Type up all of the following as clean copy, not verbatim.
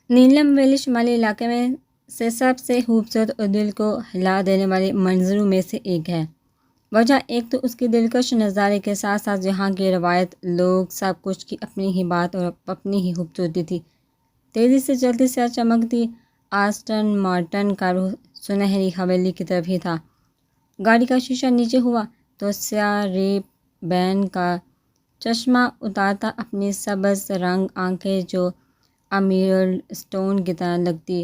نیلم valley شمالی علاقے میں سے سب سے خوبصورت اور دل کو ہلا دینے والے منظروں میں سے ایک ہے۔ وجہ ایک تو اس کے دلکش نظارے کے ساتھ ساتھ یہاں کی روایت، لوگ، سب کچھ کی اپنی ہی بات اور اپنی ہی خوبصورتی تھی۔ تیزی سے چلتی سیاہ چمکتی آسٹن مارٹن کا رخ سنہری حویلی کی طرف ہی تھا۔ گاڑی کا شیشہ نیچے ہوا تو سیاہ ریپ بین کا چشمہ اتارتا اپنی سبز رنگ آنکھیں جو امیرلڈ اسٹون کی طرح لگتی،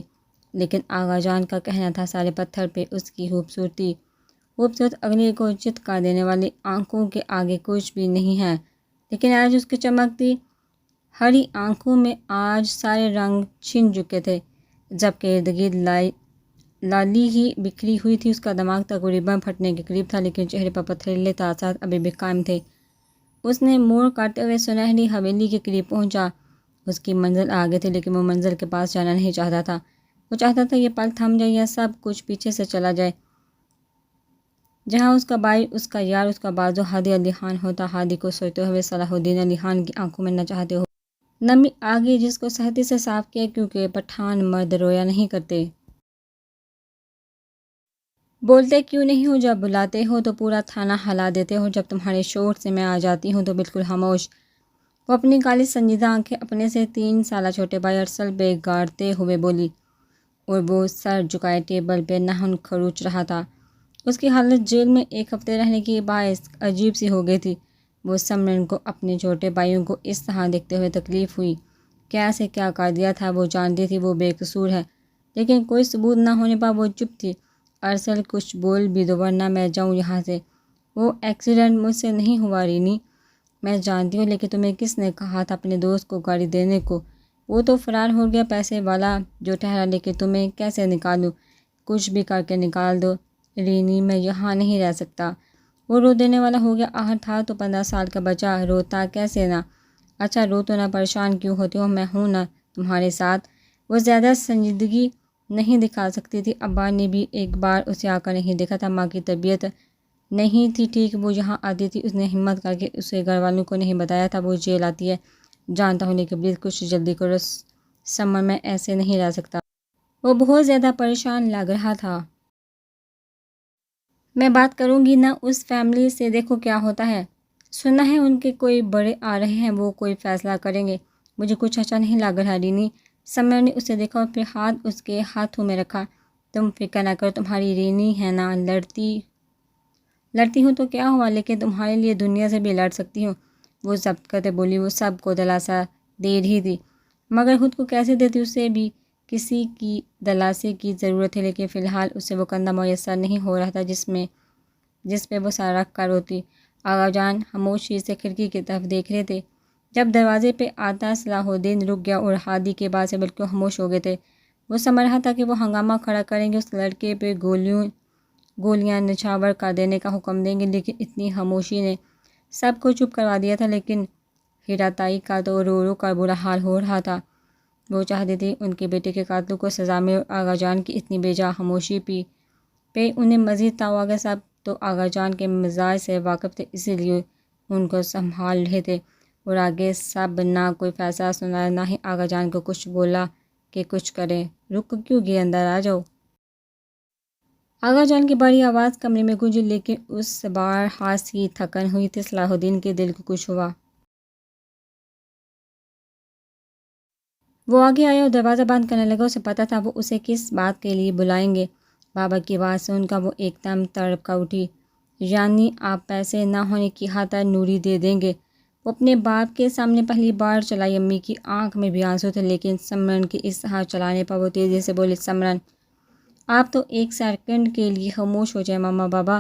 لیکن آغا جان کا کہنا تھا سارے پتھر پہ اس کی خوبصورت اگلی کو چتکا دینے والی آنکھوں کے آگے کچھ بھی نہیں ہے۔ لیکن آج اس کی چمکتی ہری آنکھوں میں آج سارے رنگ چھن چکے تھے، جبکہ ارد گرد لالی ہی بکھری ہوئی تھی۔ اس کا دماغ تقریباً پھٹنے کے قریب تھا، لیکن چہرے پر پتھریلے تاثرات ابھی بھی قائم تھے۔ اس نے موڑ کاٹتے ہوئے سنہری حویلی کے قریب پہنچا۔ اس کی منزل آگے تھی، لیکن وہ منزل کے پاس جانا نہیں چاہتا تھا۔ وہ چاہتا تھا یہ پل تھم جائے یا سب کچھ پیچھے سے چلا جائے۔ جہاں اس کا بھائی، اس کا یار، اس کا بازو ہادی علی خان ہوتا۔ ہادی کو سوچتے ہوئے صلاح الدین علی خان کی آنکھوں میں نہ چاہتے ہوئے نمی آ گئی، جس کو سختی سے صاف کیا، کیونکہ پٹھان مرد رویا نہیں کرتے۔ بولتے کیوں نہیں ہو؟ جب بلاتے ہو تو پورا تھانہ ہلا دیتے ہو، جب تمہارے شور سے میں آ جاتی ہوں تو بالکل خاموش۔ وہ اپنی کالی سنجیدہ آنکھیں اپنے سے 3 سالہ چھوٹے بھائی ارسل پہ گاڑتے ہوئے بولی، اور وہ سر جھکائے ٹیبل پہ ناخن کھروچ رہا تھا۔ اس کی حالت جیل میں 1 ہفتے رہنے کی باعث عجیب سی ہو گئی تھی۔ وہ سمرن کو اپنے چھوٹے بھائیوں کو اس طرح دیکھتے ہوئے تکلیف ہوئی۔ کیا سے کیا کر دیا تھا، وہ جانتی تھی وہ بے قصور ہے، لیکن کوئی ثبوت نہ ہونے پر وہ چپ تھی۔ ارسل کچھ بول بھی دو ورنہ میں جاؤں یہاں سے۔ وہ ایکسیڈنٹ مجھ سے نہیں ہوا رینی، میں جانتی ہوں، لیکن تمہیں کس نے کہا تھا اپنے دوست کو گاڑی دینے کو؟ وہ تو فرار ہو گیا، پیسے والا جو ٹھہرا، لیکن تمہیں کیسے نکالوں؟ کچھ بھی کر کے نکال دو رینی، میں یہاں نہیں رہ سکتا۔ وہ رو دینے والا ہو گیا۔ آخر تھا تو 15 سال کا بچہ، روتا کیسے نہ؟ اچھا رو تو نہ، پریشان کیوں ہوتے ہو؟ میں ہوں نا تمہارے ساتھ۔ وہ زیادہ سنجیدگی نہیں دکھا سکتی تھی۔ ابا نے بھی ایک بار اسے آ کر نہیں دیکھا تھا، ماں کی طبیعت نہیں تھی ٹھیک، وہ یہاں آتی تھی۔ اس نے ہمت کر کے اسے گھر والوں کو نہیں بتایا تھا وہ جیل آتی ہے۔ جانتا ہوں، لیکن پلیز کچھ جلدی کرو، سمر میں ایسے نہیں رہ سکتا۔ وہ بہت زیادہ پریشان لگ رہا تھا۔ میں بات کروں گی نا اس فیملی سے، دیکھو کیا ہوتا ہے۔ سنا ہے ان کے کوئی بڑے آ رہے ہیں، وہ کوئی فیصلہ کریں گے۔ مجھے کچھ اچھا نہیں لگ رہا رینی۔ سمر نے اسے دیکھا اور پھر ہاتھ اس کے ہاتھوں میں رکھا۔ تم فکر نہ کرو، تمہاری رینی ہے نا، لڑتی ہوں تو کیا ہوا، لیکن تمہارے لیے دنیا سے بھی لڑ سکتی ہوں۔ وہ ضبط کرتے بولی۔ وہ سب کو دلاسا دے رہی تھی، مگر خود کو کیسے دیتی؟ اسے بھی کسی کی دلاسے کی ضرورت ہے، لیکن فی الحال اسے وہ کندھا میسر نہیں ہو رہا تھا جس پہ وہ سر رکھ کر روتی۔ آغا جان خاموشی سے کھڑکی کی طرف دیکھ رہے تھے۔ جب دروازے پہ آتا صلاح الدین رک گیا اور ہادی کے بعد سے بالکل خاموش ہو گئے تھے۔ وہ سمجھ رہا تھا کہ وہ ہنگامہ کھڑا کریں گے، اس لڑکے پہ گولیاں نچھاور کر دینے کا حکم دیں گے، لیکن اتنی خاموشی نے سب کو چپ کروا دیا تھا۔ لیکن ہیراتائی کا تو رو رو کر برا حال ہو رہا تھا۔ وہ چاہتی تھی ان کے بیٹے کے قاتلوں کو سزا ملے، اور آغا جان کی اتنی بے جا خاموشی پہ انہیں مزید تاؤ آ گیا۔ سب تو آغا جان کے مزاج سے واقف تھے، اسی لیے ان کو سنبھال رہے تھے، اور آگے سب نہ کوئی فیصلہ سنا، نہ ہی آغا جان کو کچھ بولا کہ کچھ کریں۔ رک کیوں گئے؟ اندر آ جاؤ۔ آغا جان کی بڑی آواز کمرے میں گونجی، لیکن اس بار خاص ہی تھکن ہوئی تھی۔ صلاح الدین کے دل کو کچھ ہوا۔ وہ آگے آیا اور دروازہ بند کرنے لگا۔ اسے پتہ تھا وہ اسے کس بات کے لیے بلائیں گے۔ بابا کی آواز سن کر وہ ایک دم تڑپ کر اٹھی۔ یعنی آپ پیسے نہ ہونے کی خاطر نوری دے دیں گے؟ وہ اپنے باپ کے سامنے پہلی بار چلائی۔ امی کی آنکھ میں بھی آنسو تھے، لیکن سمرن کے اس طرح چلانے پر وہ تیزی سے بولی، سمرن آپ تو 1 سیکنڈ کے لیے خاموش ہو جائیں۔ ماما بابا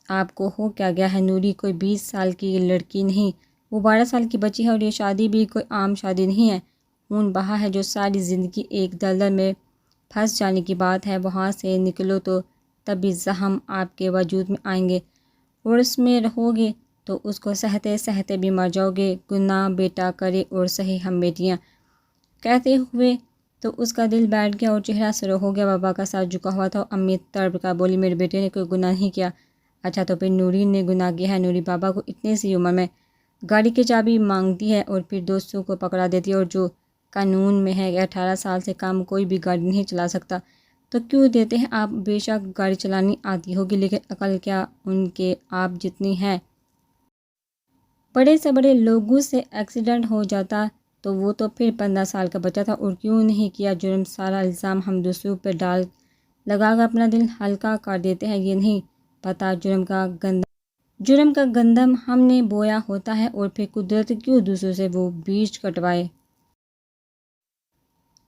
آپ کو ہو کیا گیا ہے؟ نوری کوئی 20 سال کی لڑکی نہیں، وہ 12 سال کی بچی ہے، اور یہ شادی بھی کوئی عام شادی نہیں ہے۔ خون بہا ہے جو ساری زندگی ایک دلدل میں پھنس جانے کی بات ہے۔ وہاں سے نکلو تو تبھی زخم آپ کے وجود میں آئیں گے، اور اس میں رہو گے تو اس کو سہتے سہتے بھی مر جاؤ گے۔ گناہ بیٹا کرے اور سہی ہم بیٹیاں۔ کہتے ہوئے تو اس کا دل بیٹھ گیا اور چہرہ سرخ ہو گیا۔ بابا کا سر جھکا ہوا تھا۔ امی تڑپ کر بولی، میرے بیٹے نے کوئی گناہ نہیں کیا۔ اچھا تو پھر نوری نے گناہ کیا ہے؟ نوری بابا کو اتنی سی عمر میں گاڑی کی چابی مانگتی ہے اور پھر دوستوں کو پکڑا دیتی ہے، اور جو قانون میں ہے کہ 18 سال سے کم کوئی بھی گاڑی نہیں چلا سکتا، تو کیوں دیتے ہیں آپ؟ بے شک گاڑی چلانی آتی ہوگی، لیکن عقل کیا ان کے آپ جتنی ہے؟ بڑے سے بڑے لوگوں سے ایکسیڈنٹ ہو جاتا تو وہ تو پھر 15 سال کا بچہ تھا، اور کیوں نہیں کیا جرم؟ سارا الزام ہم دوسروں پہ لگا کر اپنا دل ہلکا کر دیتے ہیں۔ یہ نہیں پتہ جرم کا گندم ہم نے بویا ہوتا ہے، اور پھر قدرت کیوں دوسروں سے وہ بیج کٹوائے؟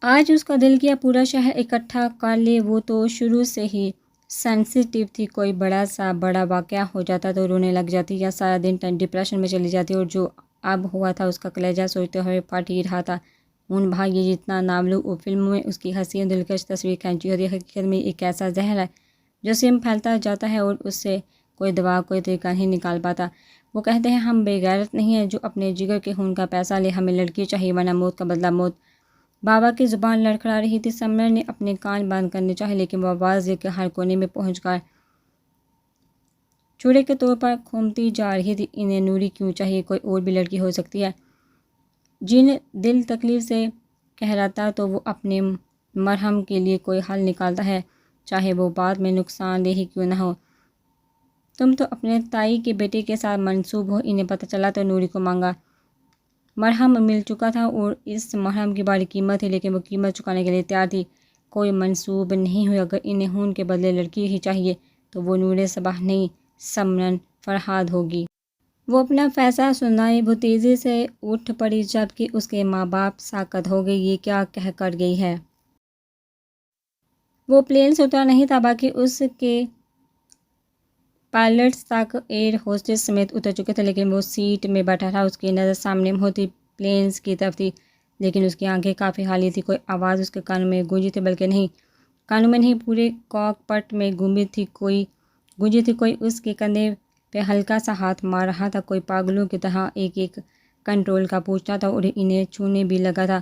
آج اس کا دل کیا پورا شہر اکٹھا کر لے، وہ تو شروع سے ہی سینسیٹیو تھی، کوئی بڑا واقعہ ہو جاتا تو رونے لگ جاتی یا سارا دن ڈپریشن میں چلی جاتی، اور جو اب ہوا تھا اس کا کلیجہ سوچتے ہوئے پھٹ ہی رہا تھا۔ ان بھائی یہ جتنا ناولوں اور فلموں میں اس کی حسین دلکش تصویر کھینچی ہوتی ہے، حقیقت میں ایک ایسا زہر ہے جو سم پھیلتا جاتا ہے اور اس سے کوئی دوا کوئی طریقہ نہیں نکال پاتا۔ وہ کہتے ہیں ہم بے غیرت نہیں ہیں جو اپنے جگر کے خون کا پیسہ لے، ہمیں لڑکی چاہیے ورنہ موت کا بدلہ موت۔ بابا کی زبان لڑکھڑا رہی تھی، سمرن نے اپنے کان بند کرنے چاہے، لیکن وہ آواز لے کے ہر کونے میں پہنچ کر چوڑے کے طور پر کھومتی جا رہی تھی۔ انہیں نوری کیوں چاہیے؟ کوئی اور بھی لڑکی ہو سکتی ہے۔ جن دل تکلیف سے کہراتا تو وہ اپنے مرہم کے لیے کوئی حل نکالتا ہے، چاہے وہ بعد میں نقصان دہ ہی کیوں نہ ہو۔ تم تو اپنے تائی کے بیٹے کے ساتھ منسوب ہو، انہیں پتہ چلا تو نوری کو مانگا مرہم مل چکا تھا، اور اس مرہم کی بڑی قیمت تھی، لیکن وہ قیمت چکانے کے لیے تیار تھی۔ کوئی منسوب نہیں ہوئی، اگر انہیں خون کے بدلے لڑکی ہی چاہیے تو وہ نور صباح نہیں، سمرن فرہاد ہوگی۔ وہ اپنا فیصلہ سنائے، وہ تیزی سے اٹھ پڑی جبکہ اس کے ماں باپ ساکت ہو گئے۔ یہ کیا کہہ کر گئی ہے؟ وہ پلین سے اترا نہیں تھا، باقی اس کے پائلٹس تک ایئر ہوسٹس سمیت اتر چکے تھے، لیکن وہ سیٹ میں بیٹھا تھا۔ اس کی نظر سامنے ہوتی پلینز کی طرف تھی، لیکن اس کی آنکھیں کافی خالی تھی۔ کوئی آواز اس کے کانوں میں گونجی تھی، بلکہ نہیں، کانوں میں نہیں، پورے کاک پٹ میں گونجی تھی۔ کوئی اس کے کندھے پہ ہلکا سا ہاتھ مار رہا تھا، کوئی پاگلوں کی طرح ایک ایک کنٹرول کا پوچھتا تھا اور انہیں چھونے بھی لگا تھا۔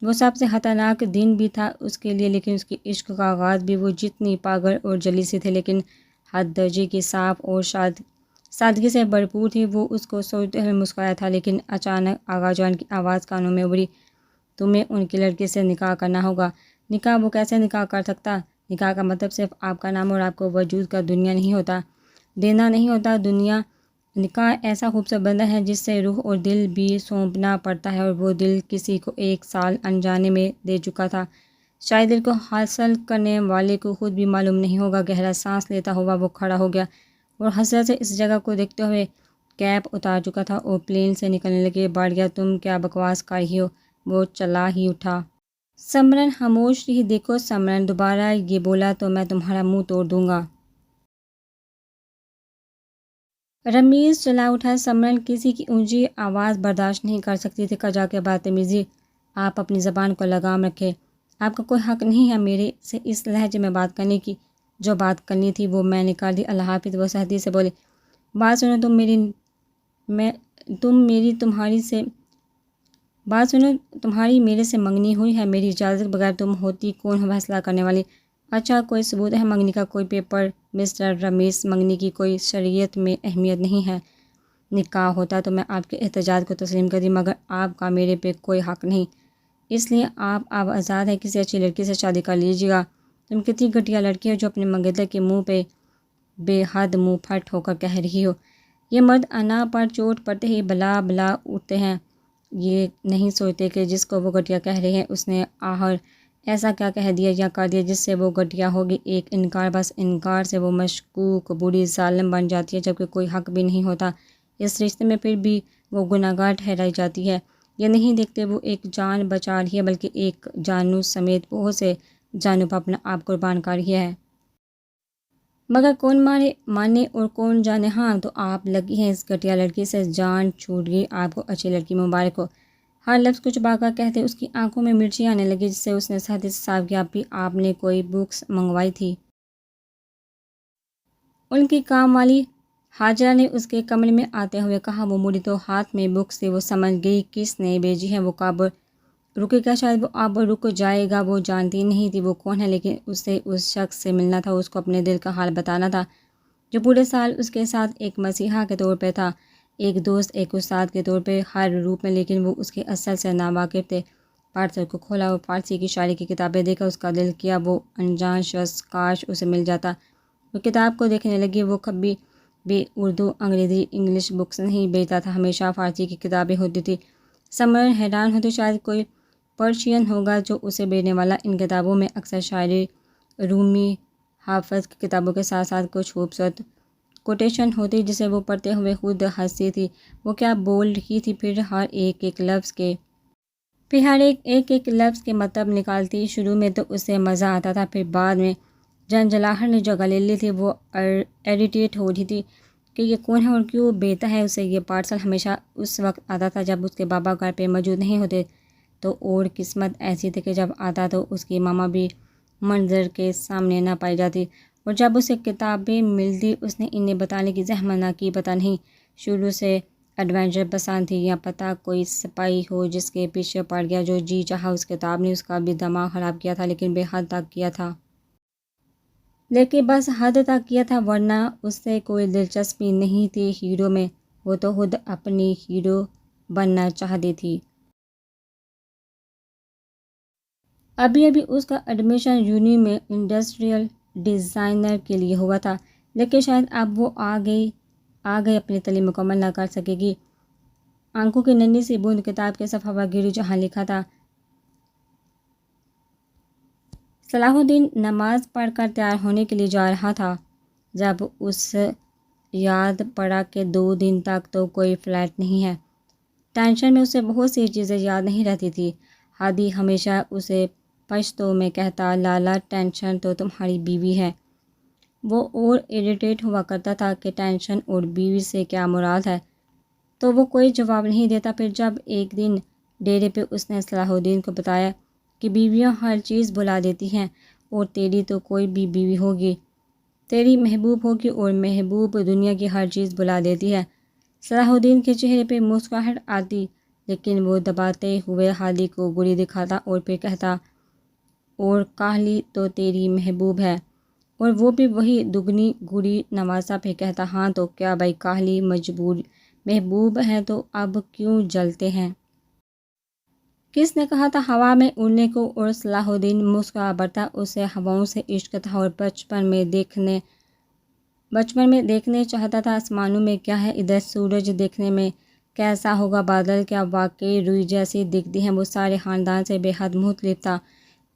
وہ سب سے خطرناک دن بھی تھا اس کے لیے، لیکن اس کے عشق کا آغاز بھی۔ وہ جتنی پاگل اور جلی سی تھی، لیکن حد درجے کی صاف اور سادگی سے بھرپور تھی۔ وہ اس کو سوچتے ہوئے مسکرایا تھا، لیکن اچانک آغا جان کی آواز کانوں میں ابھری، تمہیں ان کی لڑکی سے نکاح کرنا ہوگا۔ نکاح؟ وہ کیسے نکاح کر سکتا؟ نکاح کا مطلب صرف آپ کا نام اور آپ کو وجود کا دنیا نہیں ہوتا، دینا نہیں ہوتا دنیا۔ نکاح ایسا خوبصورت بندھن ہے جس سے روح اور دل بھی سونپنا پڑتا ہے، اور وہ دل کسی کو 1 سال انجانے میں دے چکا تھا۔ شاید دل کو حاصل کرنے والے کو خود بھی معلوم نہیں ہوگا۔ گہرا سانس لیتا ہوا وہ کھڑا ہو گیا اور حسرت سے اس جگہ کو دیکھتے ہوئے کیپ اتار چکا تھا اور پلین سے نکلنے لگے۔ بڑھ گیا، تم کیا بکواس کر رہی ہو؟ وہ چلا ہی اٹھا۔ سمرن خاموش رہی۔ دیکھو سمرن، دوبارہ یہ بولا تو میں تمہارا منہ توڑ دوں گا۔ رمیز چلا اٹھا۔ سمرن کسی کی اونچی آواز برداشت نہیں کر سکتی تھی۔ کجا کے بدتمیزی، آپ اپنی زبان کو لگام رکھے۔ آپ کا کوئی حق نہیں ہے میرے سے اس لہجے میں بات کرنے کی۔ جو بات کرنی تھی وہ میں نے کر دی، اللہ حافظ۔ وہ سختی سے بولے، بات سنو، تمہاری میرے سے منگنی ہوئی ہے، میری اجازت کے بغیر تم ہوتی کون ہو فیصلہ کرنے والی؟ اچھا، کوئی ثبوت ہے منگنی کا؟ کوئی پیپر؟ مسٹر رمیز، منگنی کی کوئی شریعت میں اہمیت نہیں ہے۔ نکاح ہوتا تو میں آپ کے احتجاج کو تسلیم کرتی، مگر آپ کا میرے پہ کوئی حق نہیں، اس لیے آپ اب آزاد ہیں، کسی اچھی لڑکی سے شادی کر لیجیے گا۔ تم کتنی گھٹیا لڑکی ہو جو اپنے منگیتر کے منہ پہ بے حد منہ پھٹ ہو کر کہہ رہی ہو۔ یہ مرد انا پر چوٹ پڑتے ہی بلا بلا اٹھتے ہیں، یہ نہیں سوچتے کہ جس کو وہ گھٹیا کہہ رہے ہیں اس نے آخر ایسا کیا کہہ دیا یا کر دیا جس سے وہ گھٹیا ہوگی۔ ایک انکار، بس انکار سے وہ مشکوک، بری، ظالم بن جاتی ہے، جبکہ کوئی حق بھی نہیں ہوتا اس رشتے میں، پھر بھی وہ گنہگار ٹھہرائی جاتی ہے۔ یہ نہیں دیکھتے وہ ایک جان بچا رہی ہے، بلکہ ایک جانوں سمیت بہت سے جانوں پر اپنا آپ قربان کر رہی ہے۔ مگر کون مانے اور کون جانے؟ ہاں تو آپ لگی ہیں اس گھٹیا لڑکی سے، جان چھوٹ گئی آپ کو، اچھی لڑکی مبارک ہو۔ ہر لفظ کو چھپا کر کہتے اس کی آنکھوں میں مرچی آنے لگی، جس سے اس نے سختی سے صاف کیا، ابھی آپ نے کوئی بکس منگوائی تھی؟ ان کی کام والی حاجرہ نے اس کے کمرے میں آتے ہوئے کہا۔ وہ مڑی تو ہاتھ میں بکس تھی، وہ سمجھ گئی کس نے بھیجی ہے۔ وہ کب رکے گا؟ شاید وہ اب رک جائے گا۔ وہ جانتی نہیں تھی وہ کون ہے، لیکن اسے اس شخص سے ملنا تھا، اس کو اپنے دل کا حال بتانا تھا، جو پورے سال اس کے ساتھ ایک مسیحا کے طور پہ تھا، ایک دوست، ایک استاد کے طور پہ ہر روپ میں، لیکن وہ اس کے اصل سے ناواقف تھے۔ پارسل کو کھولا اور فارسی کی شاعری کی کتابیں دیکھا، اس کا دل کیا وہ انجان شخص کاش اسے مل جاتا۔ وہ کتاب کو دیکھنے لگی۔ وہ کبھی بھی اردو، انگریزی، انگلش بکس نہیں بیچتا تھا، ہمیشہ فارسی کی کتابیں ہوتی تھی۔ سمرن حیران ہوتی، شاید کوئی پرشین ہوگا جو اسے بیچنے والا۔ ان کتابوں میں اکثر شاعری، رومی، حافظ کی کتابوں کے ساتھ ساتھ کچھ خوبصورت کوٹیشن ہوتی جسے وہ پڑھتے ہوئے خود ہنستی تھی۔ وہ کیا بول رہی تھی، پھر ہر ایک لفظ کے مطلب نکالتی۔ شروع میں تو اسے مزہ آتا تھا، پھر بعد میں جھنجھلاہٹ نے جگہ لے لی تھی۔ وہ ایریٹیٹ ہو رہی تھی کہ یہ کون ہے اور کیوں بیچتا ہے اسے یہ پارسل۔ ہمیشہ اس وقت آتا تھا جب اس کے بابا گھر پہ موجود نہیں ہوتے، تو اور قسمت ایسی تھی کہ جب آتا تو اس کی ماما بھی منظر کے سامنے نہ پائی جاتی، اور جب اسے کتابیں ملتی اس نے انہیں بتانے کی زحمت نہ کی۔ پتہ نہیں شروع سے ایڈونچر پسند تھی یا پتہ کوئی سپاہی ہو جس کے پیچھے پڑ گیا، جو جی چاہا اس کتاب نے اس کا بھی دماغ خراب کیا تھا، لیکن بے حد تک کیا تھا۔ لیکن بس حد تک کیا تھا، ورنہ اس سے کوئی دلچسپی نہیں تھی ہیرو میں۔ وہ تو خود اپنی ہیرو بننا چاہتی تھی۔ ابھی اس کا ایڈمیشن یونی میں انڈسٹریل ڈیزائنر کے لیے ہوا تھا، لیکن شاید اب وہ آ گئی اپنی تعلیم مکمل نہ کر سکے گی۔ آنکھوں کی ننھی سی بوند کتاب کے صفحہ پر گری جہاں لکھا تھا، صلاح الدین نماز پڑھ کر تیار ہونے کے لیے جا رہا تھا جب اس یاد پڑا کہ 2 دن تک تو کوئی فلائٹ نہیں ہے۔ ٹینشن میں اسے بہت سی چیزیں یاد نہیں رہتی تھی۔ ہادی ہمیشہ اسے پشتو میں کہتا، لالا ٹینشن تو تمہاری بیوی ہے۔ وہ اور اریٹیٹ ہوا کرتا تھا کہ ٹینشن اور بیوی سے کیا مراد ہے، تو وہ کوئی جواب نہیں دیتا۔ پھر جب ایک دن ڈیرے پہ اس نے صلاح الدین کو بتایا کہ بیویاں ہر چیز بھلا دیتی ہیں، اور تیری تو کوئی بھی بیوی ہوگی، تیری محبوب ہوگی، اور محبوب دنیا کی ہر چیز بھلا دیتی ہے۔ صلاح الدین کے چہرے پہ مسکراہٹ آتی، لیکن وہ دباتے ہوئے ہادی کو گولی دکھاتا اور پھر کہتا، اور کاہلی تو تیری محبوب ہے، اور وہ بھی وہی دگنی گولی نوازا۔ پھر کہتا، ہاں تو کیا بھائی، کاہلی محبوب ہیں تو اب کیوں جلتے ہیں؟ کس نے کہا تھا ہوا میں اڑنے کو؟ اور صلاح الدین مسکرا پڑتا۔ اسے ہواؤں سے عشق تھا، اور بچپن میں دیکھنے چاہتا تھا آسمانوں میں کیا ہے، ادھر سورج دیکھنے میں کیسا ہوگا، بادل کیا واقعی روئی جیسی دکھتی ہیں۔ وہ سارے خاندان سے بے حد مختلف تھا۔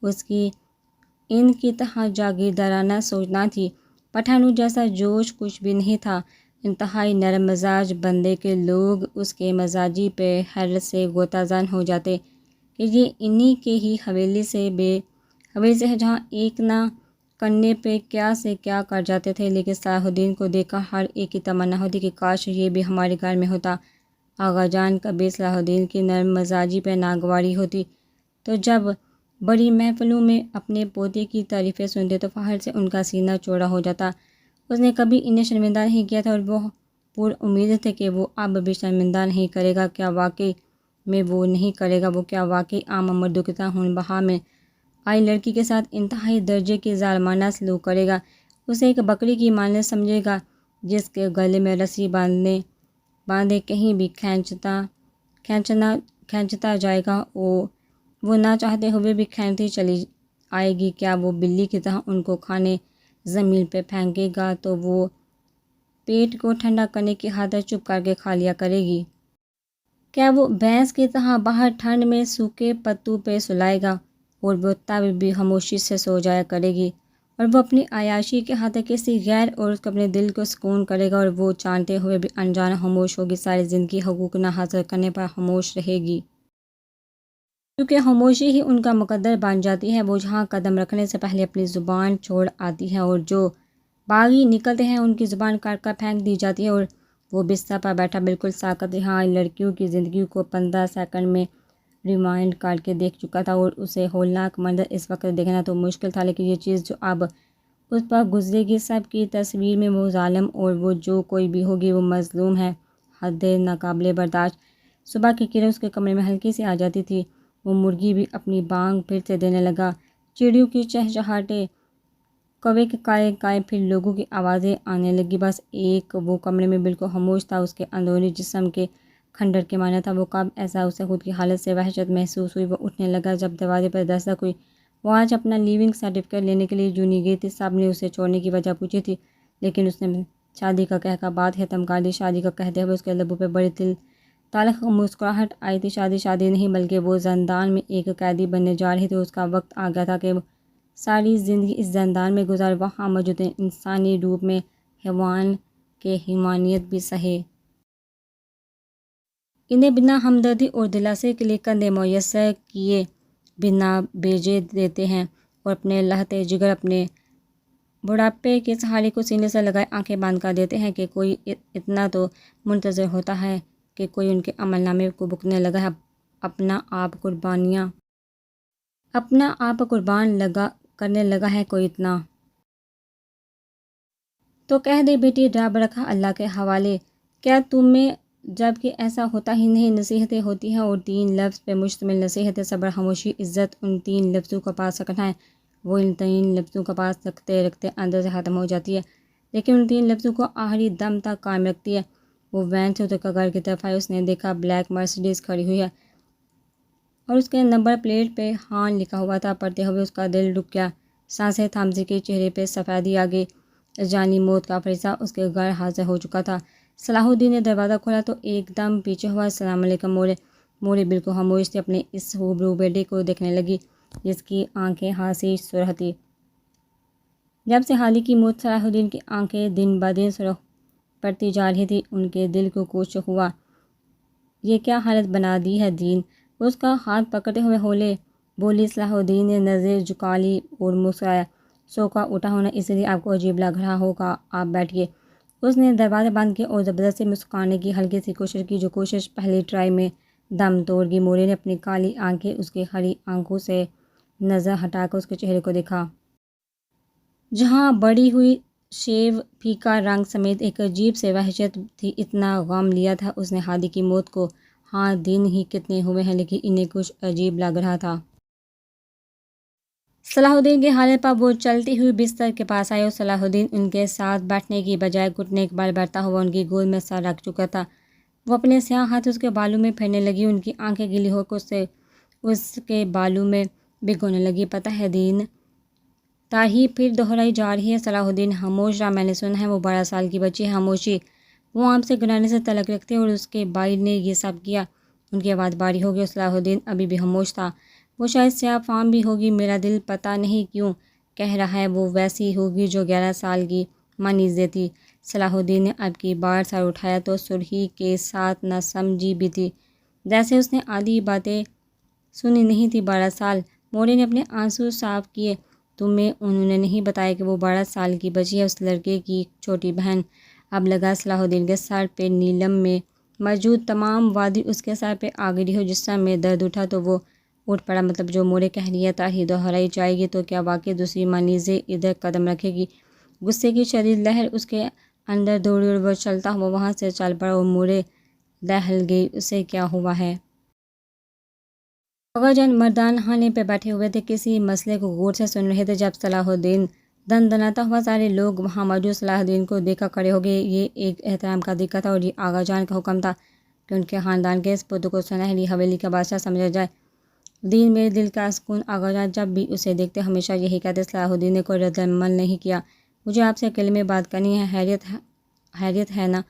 اس کی ان کی طرح جاگیردارانہ سوچ نہ تھی، پٹھانوں جیسا جوش کچھ بھی نہیں تھا۔ انتہائی نرم مزاج بندے کے لوگ اس کے مزاجی پہ حیرت سے غوطہ زن ہو جاتے کہ یہ انہی کے ہی حویلی سے ہے، جہاں ایک نہ کرنے پہ کیا سے کیا کر جاتے تھے۔ لیکن صلاح الدین کو دیکھ کر ہر ایک کی تمنا ہوتی کہ کاش یہ بھی ہمارے گھر میں ہوتا۔ آغا جان کبھی صلاح الدین کی نرم مزاجی پہ ناگواری ہوتی تو جب بڑی محفلوں میں اپنے پوتے کی تعریفیں سنتے تو فخر سے ان کا سینہ چوڑا ہو جاتا۔ اس نے کبھی انہیں شرمندہ نہیں کیا تھا، اور وہ پر امید تھے کہ وہ اب بھی شرمندہ نہیں کرے گا۔ کیا واقعی میں وہ نہیں کرے گا؟ وہ کیا واقعی عام مردوں کی طرح ہونہار میں آئی لڑکی کے ساتھ انتہائی درجے کی ظالمانہ سلوک کرے گا، اسے ایک بکری کی مانند سمجھے گا جس کے گلے میں رسی باندھے کہیں بھی کھینچتا جائے گا، وہ نہ چاہتے ہوئے بھی کھینچتی چلی آئے گی؟ کیا وہ بلی کی طرح ان کو کھانے زمین پہ پھینکے گا تو وہ پیٹ کو ٹھنڈا کرنے کی خاطر چپ کر کے کھا لیا کرے گی؟ کیا وہ بھینس کی طرح باہر ٹھنڈ میں سوکھے پتوں پہ سلائے گا اور وہ تب بھی خاموشی سے سو جایا کرے گی؟ اور وہ اپنی عیاشی کے خاطر کسی غیر عورت کو اپنے دل کو سکون کرے گا، اور وہ جانتے ہوئے بھی انجان خاموش ہوگی، ساری زندگی حقوق نہ حاصل کرنے پر خاموش رہے گی، کیونکہ خاموشی ہی ان کا مقدر بن جاتی ہے۔ وہ جہاں قدم رکھنے سے پہلے اپنی زبان چھوڑ آتی ہے، اور جو باغی نکلتے ہیں ان کی زبان کاٹ کر پھینک دی جاتی ہے۔ اور وہ بستر پر بیٹھا بالکل ساکت یہاں لڑکیوں کی زندگی کو 15 سیکنڈ میں ریوائنڈ کر کے دیکھ چکا تھا، اور اسے ہولناک منظر اس وقت دیکھنا تو مشکل تھا، لیکن یہ چیز جو اب اس پر گزرے گی سب کی تصویر میں وہ ظالم اور وہ جو کوئی بھی ہوگی وہ مظلوم ہے، حد ناقابل برداشت۔ صبح کی کرن اس کے کمرے میں ہلکی سی آ جاتی تھی۔ وہ مرغی بھی اپنی بانگ پھر سے دینے لگا، چڑیوں کی چہچہاہٹیں، کوے کے کائے، پھر لوگوں کی آوازیں آنے لگی۔ بس ایک وہ کمرے میں بالکل خاموش تھا، اس کے اندرونی جسم کے کھنڈر کے معنی تھا۔ وہ کب ایسا اسے خود کی حالت سے وحشت محسوس ہوئی۔ وہ اٹھنے لگا جب دروازے پر دستک ہوئی۔ وہ آج اپنا لیونگ سرٹیفکیٹ لینے کے لیے جونی گئی تھی۔ سب نے اسے چھوڑنے کی وجہ پوچھی تھی، لیکن اس نے شادی کا کہہ کر بات ختم کر دی۔ شادی کا کہتے ہوئے اس کے لبوں پہ بڑی تلخ مسکراہٹ آئی تھی۔ شادی نہیں بلکہ وہ زندان میں ایک قیدی بننے جا رہی تھی۔ اس کا وقت آ گیا تھا کہ وہ ساری زندگی اس زندان میں گزارے، وہاں موجود انسانی روپ میں حیوان کے حیوانیت بھی سہے۔ انہیں بنا ہمدردی اور دلاسے کے لیے کندھے میسر کیے بنا بھیجے دیتے ہیں، اور اپنے لہتے جگر، اپنے بڑھاپے کے سہارے کو سینے سے لگائے آنکھیں بند کر دیتے ہیں کہ کوئی اتنا تو منتظر ہوتا ہے کہ کوئی ان کے عمل نامے کو بکنے لگا ہے، اپنا آپ قربان کرنے لگا ہے کوئی اتنا۔ تو کہہ دے بیٹی، رب رکھا اللہ کے حوالے، کیا تم میں جب کہ ایسا ہوتا ہی نہیں نصیحتیں ہوتی ہیں، اور 3 لفظ پہ مشتمل نصیحت صبر، خاموشی، عزت، ان 3 لفظوں کو پا سکنا ہے۔ وہ ان 3 لفظوں کو پاس رکھتے رکھتے اندر سے ختم ہو جاتی ہے، لیکن ان 3 لفظوں کو آخری دم تک قائم رکھتی ہے۔ وہ وین سے اتر کر گھر کی طرف آئی۔ اس نے دیکھا بلیک مرسیڈیز کھڑی ہوئی ہے اور اس کے نمبر پلیٹ پہ ہان لکھا ہوا تھا۔ پڑھتے ہوئے اس کا دل رک گیا، سانسیں تھم سی کی، چہرے پہ سفیدی آ گئی۔ جانی موت کا فریضہ اس کے گھر حاضر ہو چکا تھا۔ صلاح الدین نے دروازہ کھولا تو ایک دم پیچھے ہوا۔ السلام علیکم مورے۔ مورے بالکل خاموش تھی، اپنے اس روبرو بیٹے کو دیکھنے لگی جس کی آنکھیں ہاسی سرخ تھی۔ جب سے حالی کی موت، صلاح الدین کی آنکھیں دن بدن سرخ پڑتی جا رہی تھی۔ ان کے دل کو کچھ ہوا۔ یہ کیا حالت بنا دی ہے دین؟ اس کا ہاتھ پکڑتے ہوئے بولی صلاح الدین نے نظر جھکا لی اور مسکرایا۔ سو کا اٹھا ہونا اس لیے آپ کو عجیب لگ رہا ہوگا، آپ بیٹھیے۔ اس نے دروازہ بند کیا اور زبردستی مسکرانے کی ہلکی سی کوشش کی، جو کوشش پہلی ٹرائی میں دم توڑ گئی۔ مورے نے اپنی کالی آنکھیں اس کی ہری آنکھوں سے نظر ہٹا کر اس کے چہرے کو دیکھا، جہاں بڑھی ہوئی شیو، پھیکا رنگ سمیت ایک عجیب سے وحشت تھی۔ اتنا غم لیا تھا اس نے ہادی کی موت کو۔ ہاں، دن ہی کتنے ہوئے ہیں، لیکن انہیں کچھ عجیب لگ رہا تھا۔ صلاح الدین کی حالت پر وہ چلتی ہوئی بستر کے پاس آئی اور صلاح الدین ان کے ساتھ بیٹھنے کی بجائے گھٹنے بل بیٹھتا ہوا ان کی گود میں سر رکھ چکا تھا۔ وہ اپنے سیاہ ہاتھ اس کے بالوں میں پھیرنے لگی، ان کی آنکھیں گیلی ہو کر اس کے بالوں میں بھگونے لگی۔ پتہ ہے دین، ترغیب پھر دہرائی جا رہی ہے۔ صلاح الدین خاموش رہا۔ میں نے سنا ہے وہ 12 سال کی بچی ہے۔ خاموشی۔ وہ آم سے گرانے سے تعلق رکھتے اور اس کے بھائی نے یہ سب کیا۔ ان کی آواز بھاری ہو گئی اور صلاح الدین ابھی بھی خاموش تھا۔ وہ شاید سیاہ فام بھی ہوگی، میرا دل پتہ نہیں کیوں کہہ رہا ہے وہ ویسی ہوگی جو 11 سال کی منیزہ تھی۔ صلاح الدین نے اب کی بار سر اٹھایا تو سرخی کے ساتھ نہ سمجھی بھی تھی، جیسے اس نے آدھی باتیں سنی نہیں تھی۔ 12 سال؟ مورے نے اپنے آنسو صاف کیے۔ تمہیں انہوں نے نہیں بتایا کہ وہ 12 سال کی بچی ہے، اس لڑکے کی چھوٹی بہن؟ اب لگا صلاح الدین کے سر پہ نیلم میں موجود تمام وادی اس کے سر پہ آ گئی ہو۔ جسم میں درد اٹھا تو وہ اٹھ پڑا۔ مطلب جو مورے کہہ رہی ہے تاہی دہرائی جائے گی تو کیا واقعی دوسری منیزہ ادھر قدم رکھے گی؟ غصے کی شدید لہر اس کے اندر دوڑی اور وہ چلتا ہوا وہاں سے چل پڑا اور مورے دہل گئی۔ اسے کیا ہوا ہے؟ آغا جان مردان خانے پہ بیٹھے ہوئے تھے، کسی مسئلے کو غور سے سن رہے تھے جب صلاح الدین دندناتا ہوا سارے لوگ وہاں موجود صلاح الدین کو دیکھ کر کھڑے ہو گئے۔ یہ ایک احترام کا طریقہ تھا اور یہ آغا جان کا حکم تھا کہ ان کے خاندان کے اس پتر کو سنہری حویلی کا بادشاہ سمجھا جائے۔ دین میرے دل کا سکون، آغا جان جب بھی اسے دیکھتے ہمیشہ یہی کہتے۔ صلاح الدین نے کوئی رد عمل نہیں کیا۔ مجھے آپ سے کلمے بات کرنی ہے، خیریت ہے نا؟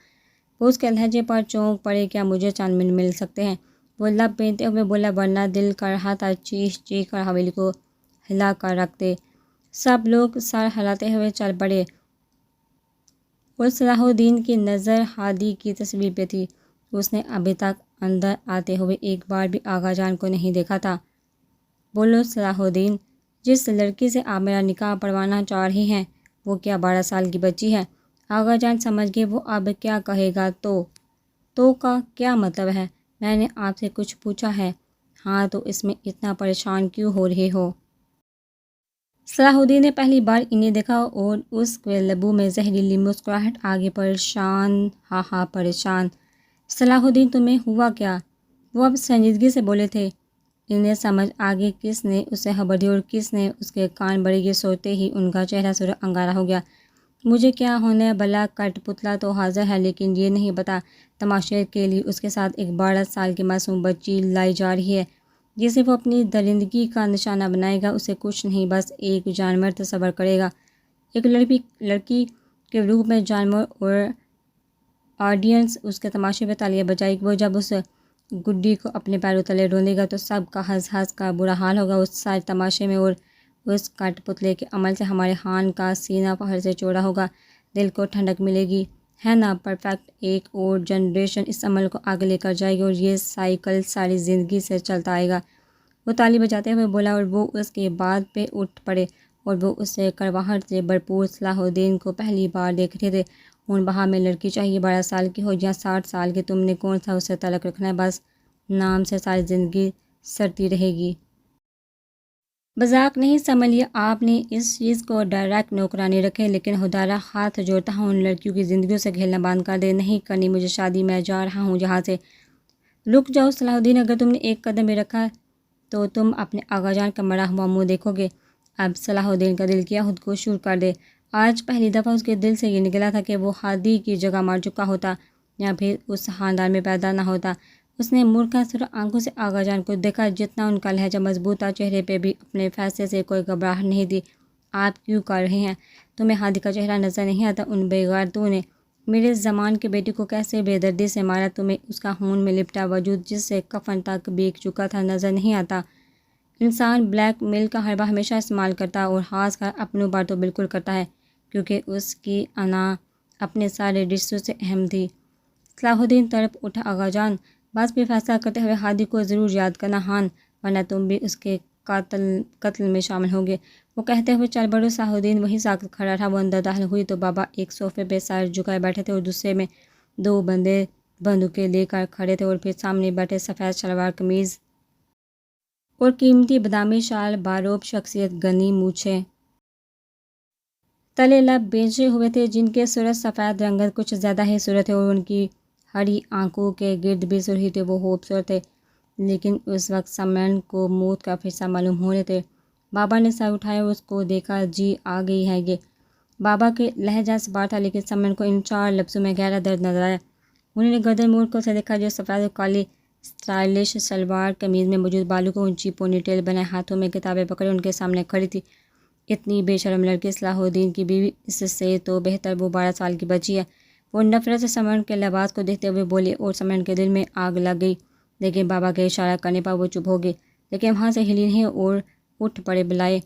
وہ اس کے لہجے پر چونک پڑے، کیا مجھے چند منٹ مل سکتے ہیں؟ وہ لب پینتے ہوئے بولا، ورنہ دل کر رہا تھا چیخ چیخ کر حویلی کو ہلا کر رکھ دے۔ سب لوگ سر ہلاتے ہوئے چل پڑے اور صلاح الدین کی نظر ہادی کی تصویر پہ تھی۔ اس نے ابھی تک اندر آتے ہوئے ایک بار بھی آغا جان کو نہیں دیکھا تھا۔ بولو صلاح الدین، جس لڑکی سے آپ میرا نکاح پڑھوانا چاہ رہی ہیں وہ کیا 12 سال کی بچی ہے؟ آغا جان سمجھ گئے وہ اب کیا کہے گا۔ تو کا کیا مطلب ہے؟ میں نے آپ سے کچھ پوچھا ہے۔ ہاں، تو اس میں اتنا پریشان کیوں ہو رہے ہو؟ صلاح الدین نے پہلی بار انہیں دیکھا اور اس کے لبوں میں زہریلی مسکراہٹ آ گئی۔ پریشان؟ ہاں پریشان۔ صلاح الدین تمہیں ہوا کیا؟ وہ اب سنجیدگی سے بولے تھے۔ انہیں سمجھ آ گئی کس نے اسے خبر دی اور کس نے اس کے کان بھرے۔ یہ سوچتے ہی ان کا چہرہ سرخ انگارہ ہو گیا۔ مجھے کیا ہونا ہے بلا، کٹ پتلا تو حاضر ہے، لیکن یہ نہیں پتا تماشے کے لیے اس کے ساتھ ایک 12 سال کی معصوم بچی لائی جا رہی ہے جسے وہ اپنی درندگی کا نشانہ بنائے گا۔ اسے کچھ نہیں، بس ایک جانور تصور کرے گا، ایک لڑکی کے روپ میں جانور، اور آڈینس اس کے تماشے پہ تالیاں بجائے گی۔ وہ جب اس گڈی کو اپنے پیروں تلے ڈھونڈے گا تو سب کا ہنس ہنس کا برا حال ہوگا اس سارے تماشے میں، اور اس کٹ پتلے کے عمل سے ہمارے خان کا سینہ فخر سے چوڑا ہوگا، دل کو ٹھنڈک ملے گی، ہے نا؟ پرفیکٹ۔ ایک اور جنریشن اس عمل کو آگے لے کر جائے گی اور یہ سائیکل ساری زندگی سے چلتا آئے گا۔ وہ تالی بجاتے ہوئے بولا اور وہ اس کے بات پہ اٹھ پڑے، اور وہ اسے کڑواہٹ سے بھرپور صلاح الدین کو پہلی بار دیکھ رہے تھے۔ خون بہا میں لڑکی چاہیے 12 سال کی ہو یا 60 سال کی، تم نے کون سا اسے تعلق رکھنا ہے، بس نام سے ساری زندگی سرتی رہے گی۔ مذاق نہیں سمجھ لیا آپ نے اس چیز کو، ڈائریکٹ نوکرانی رکھے، لیکن خدارا ہاتھ جوڑتا ہوں ان لڑکیوں کی زندگیوں سے کھیلنا بند کر دے۔ نہیں کرنی مجھے شادی، میں جا رہا ہوں یہاں سے۔ رک جاؤ صلاح الدین، اگر تم نے ایک قدم بھی رکھا تو تم اپنے آغا جان کا مرا ہوا منہ دیکھو گے۔ اب صلاح الدین کا دل کیا خود کو شور کر دے۔ آج پہلی دفعہ اس کے دل سے یہ نکلا تھا کہ وہ ہادی کی جگہ مار چکا ہوتا یا پھر اس خاندان میں پیدا نہ ہوتا۔ اس نے مورکھا سر آنکھوں سے آغا جان کو دیکھا، جتنا ان کا لہجہ مضبوط تھا، چہرے پہ بھی اپنے فیصلے سے کوئی گھبراہٹ نہیں تھی۔ آپ کیوں کر رہے ہیں؟ تمہیں ہادی کا چہرہ نظر نہیں آتا؟ ان بے غیرتوں نے میرے زمان کے بیٹی کو کیسے بے دردی سے مارا؟ تمہیں اس کا خون میں لپٹا وجود جس سے کفن تک بیک چکا تھا نظر نہیں آتا؟ انسان بلیک میل کا حربہ ہمیشہ استعمال کرتا اور خاص کر اپنوں پر تو بالکل کرتا ہے، کیونکہ اس کی انا اپنے سارے رشتوں سے اہم تھی۔ صلاح الدین تڑپ اٹھا، آغا جان، بس بھی فیصلہ کرتے ہوئے ہادی کو ضرور یاد کرنا ہان، ورنہ تم بھی اس کے قتل میں شامل ہوگے۔ وہ کہتے ہوئے چل بڑھو۔ صلاح الدین وہی ساکت کھڑا تھا۔ وہ اندر داخل ہوئی تو بابا ایک صوفے پہ سر جھکائے بیٹھے تھے اور دوسرے میں 2 بندے بندوقیں لے کر کھڑے تھے، اور پھر سامنے بیٹھے سفید شلوار قمیض اور قیمتی بادامی شال باروب شخصیت، گھنی مونچھیں، تلے لب بینچے ہوئے تھے، جن کے صورت سفید رنگت کچھ زیادہ ہی صورت ہے، اور ان کی ہری آنکھوں کے گرد بھی سرخی تھی۔ وہ خوبصورت تھے، لیکن اس وقت سمرن کو موت کا فرشتہ معلوم ہو رہے تھے۔ بابا نے سر اٹھایا اور اس کو دیکھا۔ جی آ گئی ہے یہ؟ بابا کے لہجہ سبار تھا، لیکن سمرن کو ان 4 لفظوں میں گہرا درد نظر آیا۔ انہوں نے گردن موڑ کر اسے دیکھا، جو سفید اور کالی اسٹائلش شلوار قمیض میں موجود بالوں کو اونچی پونی ٹیل بنائے ہاتھوں میں کتابیں پکڑے ان کے سامنے کھڑی تھی۔ اتنی بے شرم لڑکی، صلاح الدین کی بیوی، اس سے تو بہتر وہ 12 سال کی بچی ہے۔ وہ نفرت سے سمرن کے لباس کو دیکھتے ہوئے بولے، اور سمرن کے دل میں آگ لگ گئی، لیکن بابا کے اشارہ کرنے پر وہ چپ ہو گئی، لیکن وہاں سے ہلی نہیں اور اٹھ پڑے۔ بلائے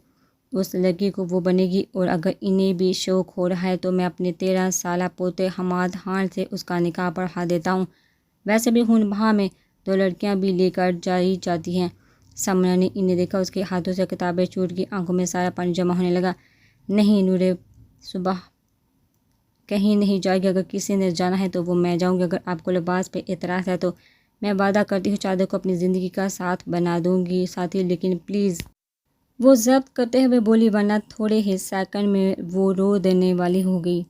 اس لڑکی کو وہ بنے گی، اور اگر انہیں بھی شوق ہو رہا ہے تو میں اپنے 13 سالہ پوتے حماد خان سے اس کا نکاح پڑھا دیتا ہوں۔ ویسے بھی خون بہا میں 2 لڑکیاں بھی لے کر جائی جاتی ہیں۔ سمرن نے انہیں دیکھا، اس کے ہاتھوں سے کتابیں چھوٹ گئی، آنکھوں میں سارا پانی جمع ہونے لگا۔ نہیں نورے، صبح کہیں نہیں جائے گی، اگر کسی نے جانا ہے تو وہ میں جاؤں گی۔ اگر آپ کو لباس پہ اعتراض ہے تو میں وعدہ کرتی ہوں چادر کو اپنی زندگی کا ساتھ بنا دوں گی ساتھی، لیکن پلیز۔ وہ ضبط کرتے ہوئے بولی، ورنہ تھوڑے ہی سیکنڈ میں وہ رو دینے والی ہو گئی۔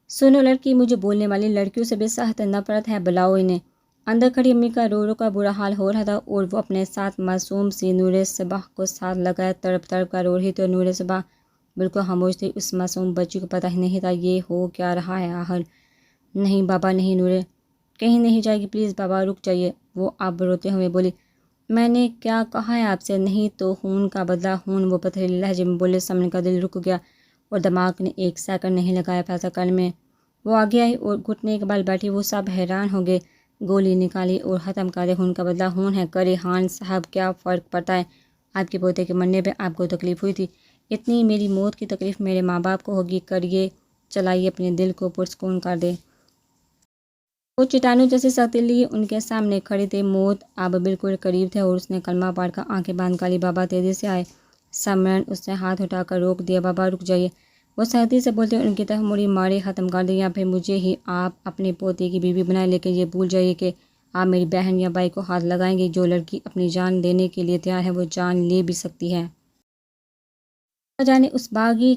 سنو لڑکی، مجھے بولنے والی لڑکیوں سے بھی سخت نفرت ہے، بلاؤ انہیں۔ اندر کھڑی امی کا رو رو کا برا حال ہو رہا تھا، اور وہ اپنے ساتھ معصوم سی نور صبح کو ساتھ لگائے تڑپ تڑپ کر رو رہی تھی، اور نور صبح بالکل خاموش تھی۔ اس معصوم بچی کو پتہ ہی نہیں تھا یہ ہو کیا رہا ہے آخر۔ نہیں بابا نہیں، نورے کہیں نہیں جائے گی، پلیز بابا رک جائیے۔ وہ اب روتے ہوئے بولی، میں نے کیا کہا ہے آپ سے، نہیں تو خون کا بدلہ خون۔ وہ پتھریلے لہجے میں بولے۔ سمرن کا دل رک گیا اور دماغ نے ایک سیکنڈ نہیں لگایا فیصلہ کرنے میں۔ وہ آگے آئی اور گھٹنے کے بل بیٹھی۔ وہ سب حیران ہو گئے۔ گولی نکالی اور ختم کر دے، خون کا بدلہ خون ہے، کرے خان صاحب، کیا فرق پڑتا ہے؟ آپ کے پوتے کے مرنے پہ آپ کو تکلیف ہوئی تھی، اتنی میری موت کی تکلیف میرے ماں باپ کو ہوگی، کریے چلائیے اپنے دل کو پرسکون کر دے۔ وہ چٹانوں جیسے سختی لیے ان کے سامنے کھڑی تھی۔ موت اب بالکل قریب تھے اور اس نے کلمہ پڑھ کر آنکھیں بند کر لی۔ بابا تیزی سے آئے۔ سمرن اس سے ہاتھ اٹھا کر روک دیا۔ بابا رک جائیے، وہ سختی سے بولتے، ان کی طرف مڑی، مارے ختم کر دیں یا پھر مجھے ہی آپ اپنے پوتے کی بیوی بنائیں، لیکن یہ بھول جائیے کہ آپ میری بہن یا بھائی کو ہاتھ لگائیں گے۔ جو لڑکی اپنی جان دینے کے لیے تیار ہے وہ جان لے بھی سکتی ہے۔ راجا نے اس باغی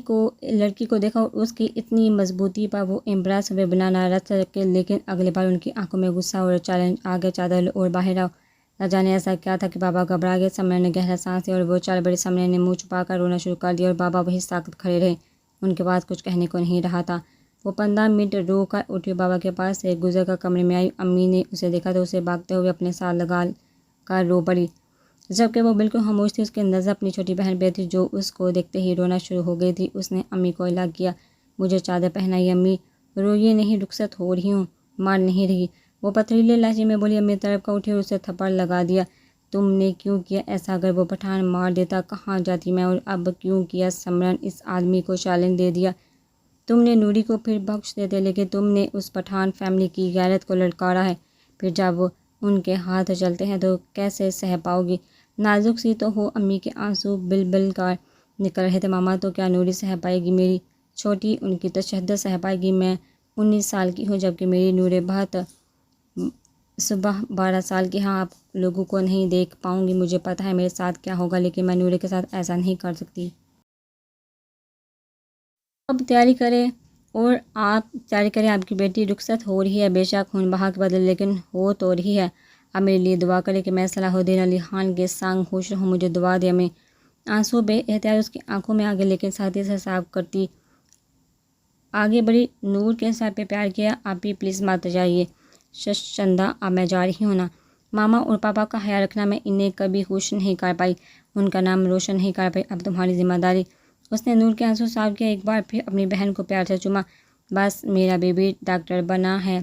لڑکی کو دیکھا اور اس کی اتنی مضبوطی پر وہ امپریس ہوئے بنا نہ رہ سکے، لیکن اگلے بار ان کی آنکھوں میں غصہ اور چیلنج آ گیا، چادر اور باہر آؤ۔ راجا نے ایسا کیا تھا کہ بابا گھبرا گئے۔ سمرن نے گہرا سانس لیا اور وہ چل بڑے۔ سمرن نے منہ چھپا کر رونا شروع کر دیا اور بابا وہی ساکت کھڑے رہے۔ ان کے پاس کچھ کہنے کو نہیں رہا تھا۔ وہ 15 منٹ رو کر اٹھی، بابا کے پاس سے گزر کر کمرے میں آئی۔ امی نے اسے دیکھا تو اسے بھاگتے ہوئے اپنے ساتھ لگا کر رو پڑی، جبکہ وہ بالکل خاموش تھی۔ اس کی نظر اپنی چھوٹی بہن پہ تھی جو اس کو دیکھتے ہی رونا شروع ہو گئی تھی۔ اس نے امی کو الا کیا، مجھے چادر پہنائی امی، روئیے نہیں، رخصت ہو رہی ہوں، مار نہیں رہی۔ وہ پتھریلے لہجے میں بولی۔ امی تڑپ کر اٹھی اور اسے تھپڑ لگا دیا۔ تم نے کیوں کیا ایسا؟ اگر وہ پٹھان مار دیتا کہاں جاتی میں؟ اور اب کیوں کیا سمرن؟ اس آدمی کو چیلنج دے دیا۔ تم نے نوری کو پھر بخش دیتے، لیکن تم نے اس پٹھان فیملی کی غیرت کو للکارا ہے۔ پھر جب ان کے ہاتھ چلتے ہیں تو کیسے سہ پاؤ گی؟ نازک سی تو ہو۔ امی کے آنسو بل کر نکل رہے تھے۔ ماما تو کیا نوری سہ پائے گی؟ میری چھوٹی ان کی تشدد سہ پائے گی؟ میں 19 سال کی ہوں، جبکہ میری نوریں بہت صبح 12 سال کی۔ ہاں، آپ لوگوں کو نہیں دیکھ پاؤں گی، مجھے پتہ ہے میرے ساتھ کیا ہوگا، لیکن میں نورے کے ساتھ ایسا نہیں کر سکتی۔ اب تیاری کریں اور آپ تیاری کریں، آپ کی بیٹی رخصت ہو رہی ہے، بے شک خون بہا کے بدلے، لیکن ہو تو رہی ہے۔ اب میرے لیے دعا کرے کہ میں صلاح الدین علی خان کے سانگ خوش رہوں، مجھے دعا دے امی۔ آنسو بے احتیاط اس کی آنکھوں میں آگے، لیکن ساتھی سے صاف کرتی آگے بڑھی۔ نور کے سر پہ پیار کیا۔ آپی پلیز مت جائیے ششندا، اب میں جا رہی ہوں نا۔ ماما اور پاپا کا خیال رکھنا، میں انہیں کبھی خوش نہیں کر پائی، ان کا نام روشن نہیں کر پائی، اب تمہاری ذمہ داری۔ اس نے نور کے آنسو صاف کیا، ایک بار پھر اپنی بہن کو پیار سے چوما۔ بس میرا بیبی ڈاکٹر بنا ہے،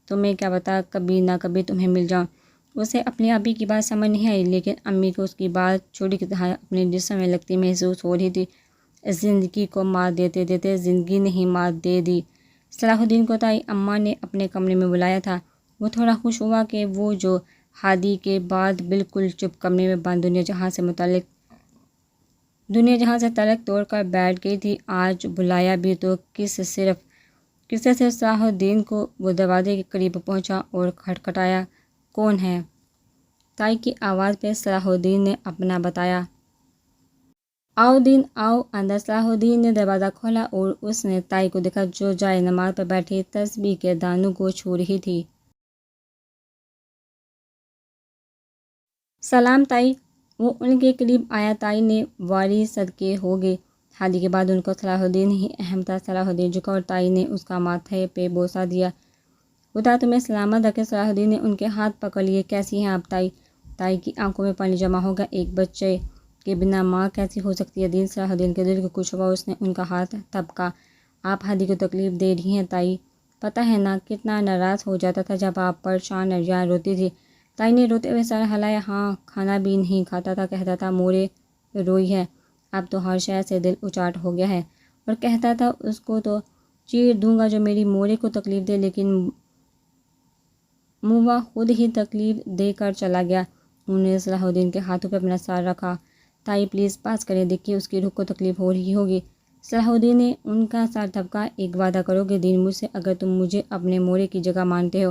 تمہیں کیا پتا کبھی نہ کبھی تمہیں مل جاؤں۔ اسے اپنی آپی کی بات سمجھ نہیں آئی، لیکن امی کو اس کی بات چھری کی طرح اپنے جسم میں لگتی محسوس ہو رہی تھی۔ زندگی کو مات دیتے دیتے زندگی نہیں مات دے دی۔ صلاح الدین کو تائی اماں نے اپنے کمرے میں بلایا تھا۔ وہ تھوڑا خوش ہوا کہ وہ جو ہادی کے بعد بالکل چپ کمرے میں بند دنیا جہاں سے تلک توڑ کر بیٹھ گئی تھی، آج بلایا بھی تو کس سے صرف صلاح الدین کو۔ وہ دروازے کے قریب پہنچا اور کھٹکھٹایا۔ کون ہے؟ تائی کی آواز پہ صلاح الدین نے اپنا بتایا۔ آؤ دین آؤ اندر۔ صلاح الدین نے دروازہ کھولا اور اس نے تائی کو دیکھا جو جائے نماز پر بیٹھی تسبیح کے دانوں کو چھو رہی تھی۔ سلام تائی۔ وہ ان کے قریب آیا۔ تائی نے واری صدقے ہو گئے۔ ہادی کے بعد ان کو صلاح الدین ہی اہم تھا۔ صلاح الدین جھکا اور تائی نے اس کا ماتھے پہ بوسہ دیا۔ خدا تمہیں سلامت رکھے۔ صلاح الدین نے ان کے ہاتھ پکڑ لیے۔ کیسی ہیں آپ تائی؟ تائی کی آنکھوں میں پانی جمع ہو گیا۔ ایک بچے کے بنا ماں کیسی ہو سکتی ہے دین؟ صلاح الدین کے دل کو کچھ ہوا، اس نے ان کا ہاتھ تھپکا۔ آپ ہادی کو تکلیف دے رہی ہیں تائی، پتہ ہے نا کتنا ناراض ہو جاتا تھا جب آپ پریشان یا روتی تھی۔ تائی نے روتے ہوئے سر ہلایا۔ ہاں، کھانا بھی نہیں کھاتا تھا، کہتا تھا مورے روئی ہے، اب تو ہر شے سے دل اچاٹ ہو گیا ہے، اور کہتا تھا اس کو تو چیر دوں گا جو میری مورے کو تکلیف دے، لیکن مووا خود ہی تکلیف دے کر چلا گیا۔ انہوں نے صلاح الدین کے ہاتھوں پہ اپنا سر رکھا۔ تائی پلیز پاس کریں، دیکھیے اس کی روح کو تکلیف ہو رہی ہوگی۔ صلاح الدین نے ان کا سر تھپکا۔ ایک وعدہ کرو گے دین مجھ سے، اگر تم مجھے اپنے مورے کی جگہ مانتے ہو؟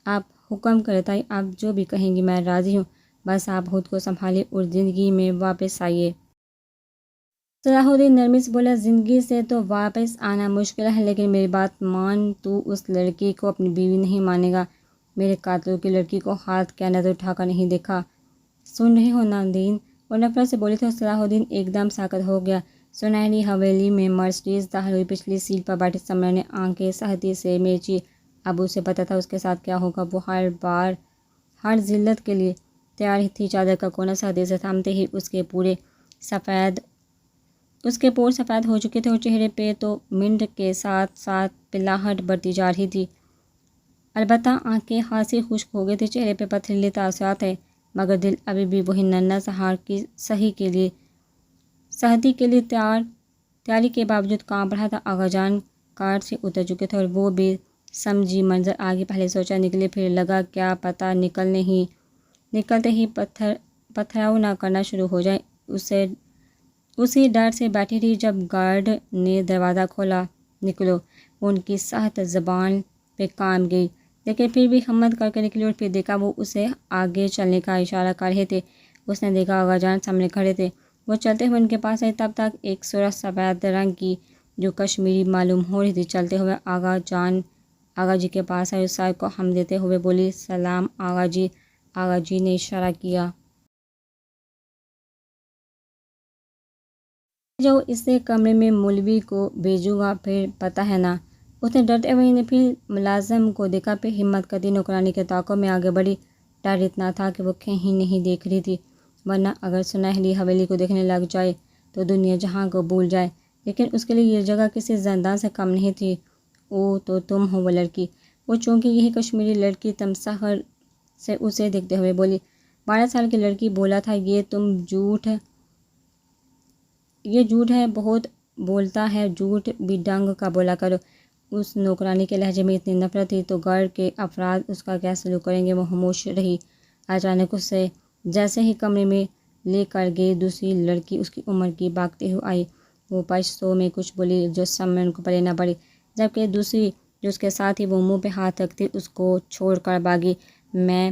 آپ حکم کریں تائی، آپ جو بھی کہیں گی میں راضی ہوں، بس آپ خود کو سنبھالیں اور زندگی میں واپس آئیے۔ صلاح الدین نرمی سے بولا، زندگی سے تو واپس آنا مشکل ہے، لیکن میری بات مان، تو اس لڑکی کو اپنی بیوی نہیں مانے گا؟ میرے قاتلوں کی لڑکی کو ہاتھ کیا نظر اٹھا کر نہیں دیکھا؟ سن رہے ہو نا دین؟ اور نفرت سے بولی تھی۔ صلاح الدین ایک دم ساکت ہو گیا۔ سنہری حویلی میں مرسڈیز داخل ہوئی۔ پچھلی سیٹ پر بیٹھے سمرن نے آنکھیں سختی سے میچی۔ اب اسے پتہ تھا اس کے ساتھ کیا ہوگا۔ وہ ہر بار ہر ذلت کے لیے تیار تھی۔ چادر کا کونا سختی سے تھامتے ہی اس کے پور سفید ہو چکے تھے، اور چہرے پہ تو منٹ کے ساتھ ساتھ پلاہٹ بڑھتی جا رہی تھی۔ البتہ آنکھیں خاصی خشک ہو گئی تھی، چہرے پہ پتھریلے تاثرات تھے، مگر دل ابھی بھی وہی ننھا سا ہار کی سختی کے لیے تیاری کے باوجود کانپ رہا تھا۔ آغا جان کار سے اتر چکے تھے اور وہ بھی سمجھی منظر آگے پہلے سوچا نکلے، پھر لگا کیا پتہ نکلتے ہی پتھراؤ نہ کرنا شروع ہو جائیں۔ اسی ڈر سے بیٹھی رہی۔ جب گارڈ نے دروازہ کھولا، نکلو، وہ ان کی سخت زبان پہ کانپ گئی، لیکن پھر بھی ہمت کر کے نکلی، اور پھر دیکھا وہ اسے آگے چلنے کا اشارہ کر رہے تھے۔ اس نے دیکھا آغا جان سامنے کھڑے تھے۔ وہ چلتے ہوئے ان کے پاس آئی، تب تک ایک سرخ سفید رنگ کی جو کشمیری معلوم ہو رہی تھی۔ چلتے ہوئے آغا جی کے پاس آئی اور سر کو ہم دیتے ہوئے بولی، سلام آغا جی۔ آغا جی نے اشارہ کیا۔ جو اس سے کمرے میں مولوی کو بھیجوں گا، پھر پتہ ہے نا۔ اس نے ڈرتے ہوئے نے پھر ملازم کو دیکھا، پھر ہمت کرتی نوکرانی کے طاقوں میں آگے بڑھی۔ ڈر اتنا تھا کہ وہ کہیں نہیں دیکھ رہی تھی، ورنہ اگر سنہری حویلی کو دیکھنے لگ جائے تو دنیا جہاں کو بھول جائے، لیکن اس کے لیے یہ جگہ کسی زندان سے کم نہیں تھی۔ او تو تم ہو وہ لڑکی؟ وہ چونکہ یہی کشمیری لڑکی تمسخر سے اسے دیکھتے ہوئے بولی۔ 12 سال کی لڑکی بولا تھا، یہ جھوٹ ہے، بہت بولتا ہے، جھوٹ بھی ڈنگ کا بولا کرو۔ اس نوکرانی کے لہجے میں اتنی نفرت تھی تو گھر کے افراد اس کا کیا سلوک کریں گے؟ وہ خاموش رہی۔ اچانک اس سے جیسے ہی کمرے میں لے کر گئی، دوسری لڑکی اس کی عمر کی بھاگتے ہوئے آئی۔ وہ پشتو میں کچھ بولی جو سمجھ ان کو پلے نہ پڑی، جبکہ دوسری جو اس کے ساتھ ہی وہ منہ پہ ہاتھ رکھتی اس کو چھوڑ کر بھاگی۔ میں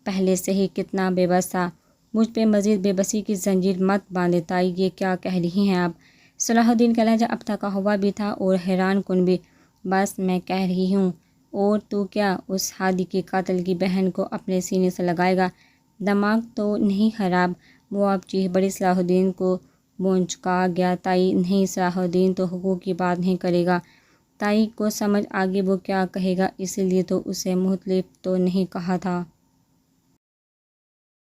پہلے سے ہی کتنا بے بس تھا، مجھ پہ مزید بے بسی کی زنجیر مت باندھے تائی، یہ کیا کہہ رہی ہیں آپ؟ صلاح الدین کا لہجہ اب تھکا ہوا بھی تھا اور حیران کن بھی۔ بس میں کہہ رہی ہوں، اور تو کیا اس ہادی کے قاتل کی بہن کو اپنے سینے سے لگائے گا؟ دماغ تو نہیں خراب؟ وہ اب چیخ بڑی۔ صلاح الدین کو بھونچکا گیا۔ تائی نہیں، صلاح الدین تو حقوق کی بات نہیں کرے گا۔ تائی کو سمجھ آگئی وہ کیا کہے گا، اسی لیے تو اسے مختلف تو نہیں کہا تھا۔